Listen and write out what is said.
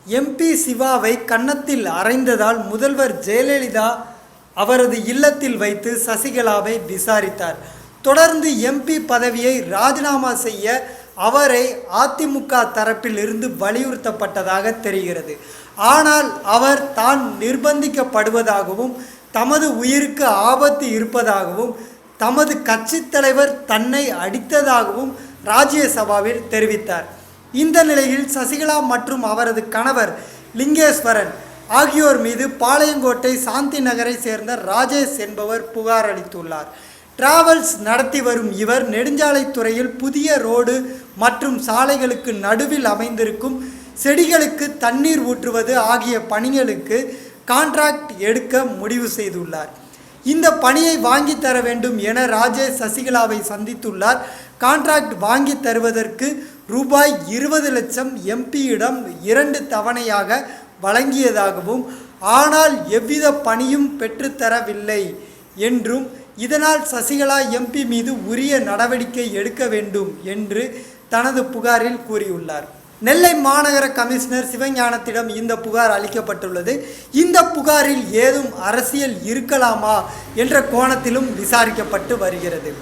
MP சிவாவை கன்னத்தில் அறைந்ததால் முதல்வர் ஜெயலலிதா அவரது இல்லத்தில் வைத்து சசிகலாவை விசாரித்தார். தொடர்ந்து எம்பி பதவியை ராஜினாமா செய்ய அவரை அதிமுக தரப்பில் இருந்து வலியுறுத்தப்பட்டதாக தெரிகிறது. ஆனால் அவர் தான் நிர்பந்திக்கப்படுவதாகவும் தமது உயிருக்கு ஆபத்து இருப்பதாகவும் தமது கட்சி தலைவர் தன்னை அடித்ததாகவும் ராஜ்யசபாவில் தெரிவித்தார். இந்த நிலையில் சசிகலா மற்றும் அவரது கணவர் லிங்கேஸ்வரன் ஆகியோர் மீது பாளையங்கோட்டை சாந்தி நகரை சேர்ந்த ராஜேஷ் என்பவர் புகார் அளித்துள்ளார். டிராவல்ஸ் நடத்தி வரும் இவர் நெடுஞ்சாலைத்துறையில் புதிய ரோடு மற்றும் சாலைகளுக்கு நடுவில் அமைந்திருக்கும் செடிகளுக்கு தண்ணீர் ஊற்றுவது ஆகிய பணிகளுக்கு கான்ட்ராக்ட் எடுக்க முடிவு செய்துள்ளார். இந்த பணியை வாங்கி தர வேண்டும் என ராஜேஷ் சசிகலாவை சந்தித்துள்ளார். கான்ட்ராக்ட் வாங்கி தருவதற்கு ரூபாய் 20 லட்சம் எம்பியிடம் 2 தவணையாக வழங்கியதாகவும் ஆனால் எவ்வித பணியும் பெற்றுத்தரவில்லை என்றும் இதனால் சசிகலா எம்பி மீது உரிய நடவடிக்கை எடுக்க வேண்டும் என்று தனது புகாரில் கூறியுள்ளார். நெல்லை மாநகர கமிஷனர் சிவஞானத்திடம் இந்த புகார் அளிக்கப்பட்டுள்ளது. இந்த புகாரில் ஏதும் அரசியல் இருக்கலாமா என்ற கோணத்திலும் விசாரிக்கப்பட்டு வருகிறது.